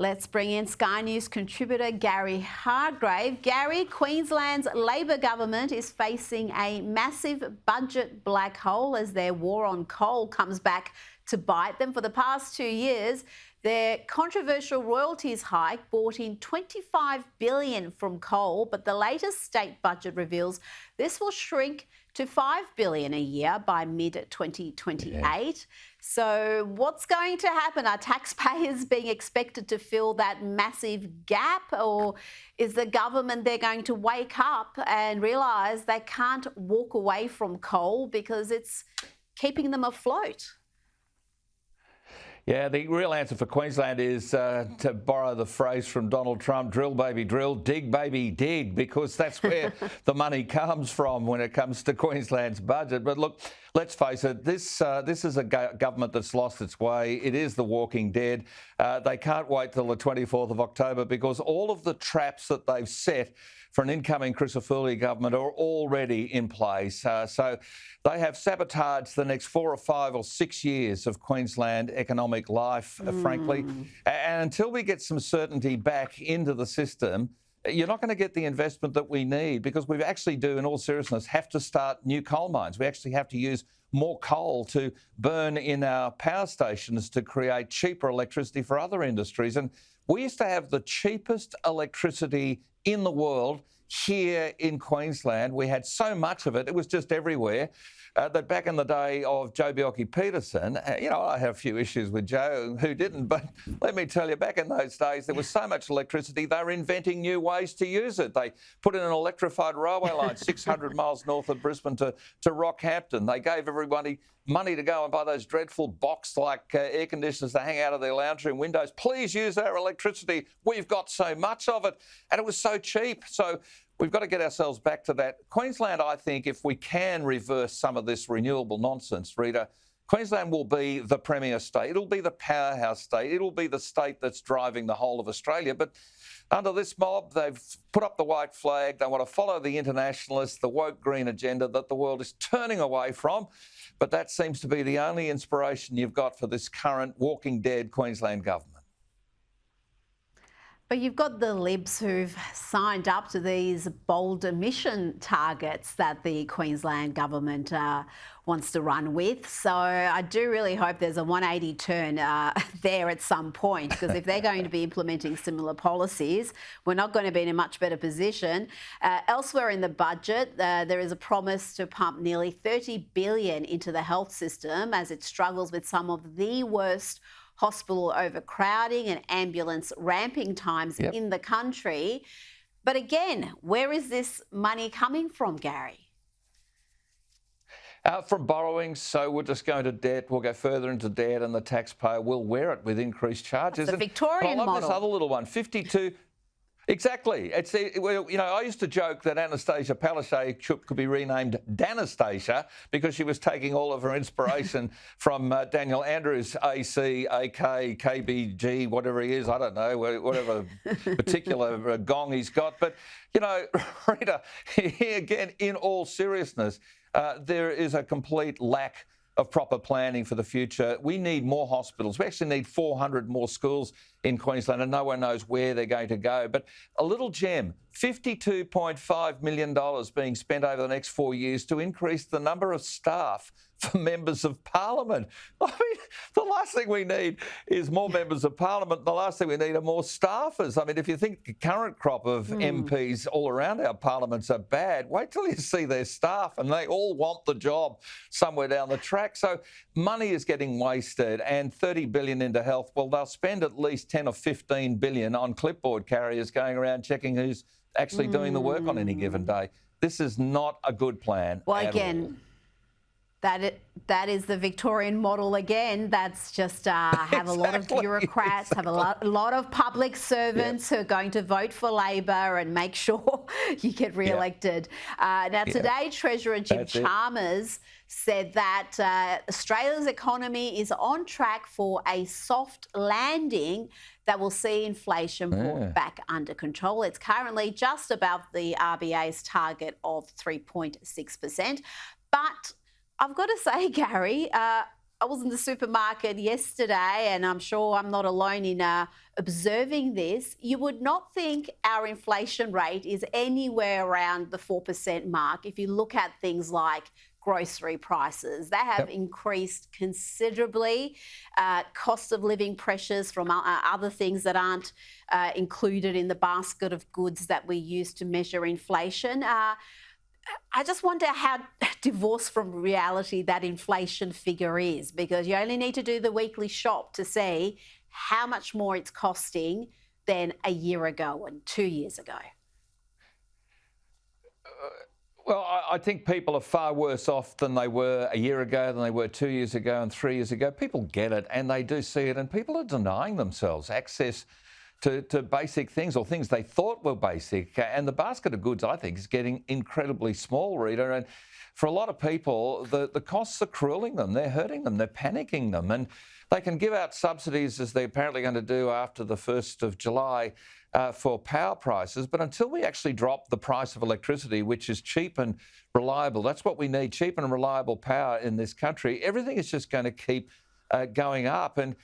Let's bring in Sky News contributor Gary Hardgrave. Gary, Queensland's Labor government is facing a massive budget black hole as their war on coal comes back to bite them. For the past 2 years, their controversial royalties hike brought in $25 billion from coal, but the latest state budget reveals this will shrink to $5 billion a year by mid-2028. Yeah. So what's going to happen? Are taxpayers being expected to fill that massive gap, or is the government they're going to wake up and realise they can't walk away from coal because it's keeping them afloat? Yeah, the real answer for Queensland is to borrow the phrase from Donald Trump, drill baby drill, dig baby dig, because that's where the money comes from when it comes to Queensland's budget. But look, let's face it, this is a government that's lost its way. It is the walking dead. They can't wait till the 24th of October because all of the traps that they've set for an incoming Crisafulli government are already in place. So they have sabotaged the next 4 or 5 or 6 years of Queensland economic life, frankly. And until we get some certainty back into the system, you're not going to get the investment that we need, because we actually do, in all seriousness, have to start new coal mines. We actually have to use more coal to burn in our power stations to create cheaper electricity for other industries. And we used to have the cheapest electricity in the world here in Queensland. We had so much of it, it was just everywhere. That back in the day of Joe Bjelke-Petersen, I have a few issues with Joe, who didn't, but let me tell you, back in those days, there was so much electricity, they were inventing new ways to use it. They put in an electrified railway line 600 miles north of Brisbane to Rockhampton. They gave everybody money to go and buy those dreadful box-like air conditioners to hang out of their lounge room windows. Please use our electricity. We've got so much of it. And it was so cheap. So we've got to get ourselves back to that. Queensland, I think, if we can reverse some of this renewable nonsense, Rita, Queensland will be the premier state. It'll be the powerhouse state. It'll be the state that's driving the whole of Australia. But under this mob, they've put up the white flag. They want to follow the internationalists, the woke green agenda that the world is turning away from. But that seems to be the only inspiration you've got for this current walking dead Queensland government. But you've got the Libs who've signed up to these bold emission targets that the Queensland government wants to run with. So I do really hope there's a 180 turn there at some point, because if they're going to be implementing similar policies, we're not going to be in a much better position. Elsewhere in the budget, there is a promise to pump nearly $30 billion into the health system as it struggles with some of the worst hospital overcrowding and ambulance ramping times in the country. But again, where is this money coming from, Gary? From borrowing, so we're just going to debt. We'll go further into debt and the taxpayer will wear it with increased charges. It's the Victorian model. I love this other little one, 52... Exactly. I used to joke that Anastasia Palaszczuk could be renamed Danastasia because she was taking all of her inspiration from Daniel Andrews, AC, AK, KBG, whatever he is, I don't know, whatever particular gong he's got. But, Rita, here again, in all seriousness, there is a complete lack of proper planning for the future. We need more hospitals. We actually need 400 more schools in Queensland, and no one knows where they're going to go. But a little gem, $52.5 million being spent over the next 4 years to increase the number of staff for members of parliament. I mean, the last thing we need is more members of parliament. The last thing we need are more staffers. I mean, if you think the current crop of MPs all around our parliaments are bad, wait till you see their staff, and they all want the job somewhere down the track. So money is getting wasted, and $30 billion into health. Well, they'll spend at least 10 or 15 billion on clipboard carriers going around checking who's actually doing the work on any given day. This is not a good plan. Well, again, that is the Victorian model again. That's just have a lot of bureaucrats, have a lot of public servants who are going to vote for Labor and make sure you get re-elected. Now, today, Treasurer Jim Chalmers said that Australia's economy is on track for a soft landing that will see inflation brought back under control. It's currently just above the RBA's target of 3.6%. But I've got to say, Gary, I was in the supermarket yesterday, and I'm sure I'm not alone in observing this. You would not think our inflation rate is anywhere around the 4% mark if you look at things like grocery prices. They have increased considerably. Cost of living pressures from other things that aren't included in the basket of goods that we use to measure inflation. I just wonder how divorced from reality that inflation figure is, because you only need to do the weekly shop to see how much more it's costing than a year ago and 2 years ago. Well, I think people are far worse off than they were a year ago, than they were 2 years ago and 3 years ago. People get it and they do see it, and people are denying themselves access to basic things, or things they thought were basic. And the basket of goods, I think, is getting incredibly small, Rita. And for a lot of people, the costs are crueling them. They're hurting them. They're panicking them. And they can give out subsidies, as they're apparently going to do after the 1st of July, for power prices. But until we actually drop the price of electricity, which is cheap and reliable, that's what we need, cheap and reliable power in this country, everything is just going to keep going up. And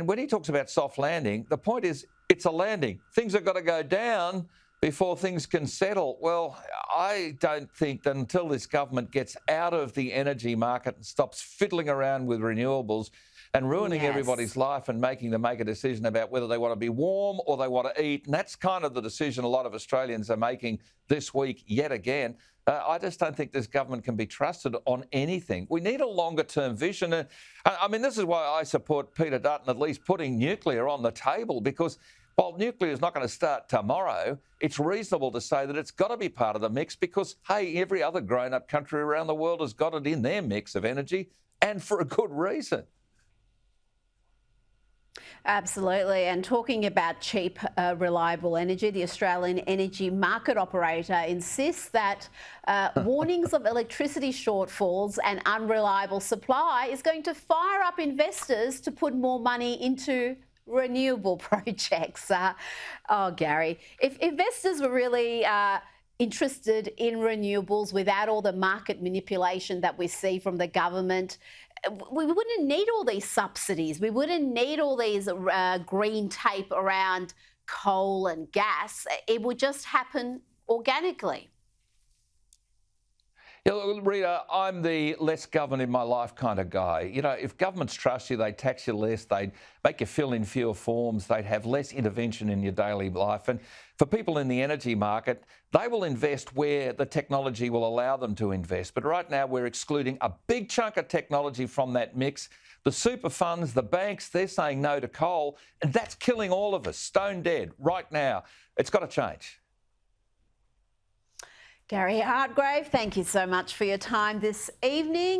when he talks about soft landing, the point is it's a landing. Things have got to go down before things can settle. Well, I don't think that until this government gets out of the energy market and stops fiddling around with renewables and ruining everybody's life and making them make a decision about whether they want to be warm or they want to eat. And that's kind of the decision a lot of Australians are making this week yet again. I just don't think this government can be trusted on anything. We need a longer-term vision. I mean, this is why I support Peter Dutton at least putting nuclear on the table, because while nuclear is not going to start tomorrow, it's reasonable to say that it's got to be part of the mix because, hey, every other grown-up country around the world has got it in their mix of energy, and for a good reason. Absolutely. And talking about cheap, reliable energy, the Australian Energy Market Operator insists that warnings of electricity shortfalls and unreliable supply is going to fire up investors to put more money into renewable projects. Gary, if investors were really interested in renewables without all the market manipulation that we see from the government, we wouldn't need all these subsidies. We wouldn't need all these green tape around coal and gas. It would just happen organically. Yeah, look, Rita, I'm the less government in my life kind of guy. You know, if governments trust you, they'd tax you less, they'd make you fill in fewer forms, they'd have less intervention in your daily life. And for people in the energy market, they will invest where the technology will allow them to invest. But right now, we're excluding a big chunk of technology from that mix. The super funds, the banks, they're saying no to coal, and that's killing all of us, stone dead right now. It's got to change. Gary Hardgrave, thank you so much for your time this evening.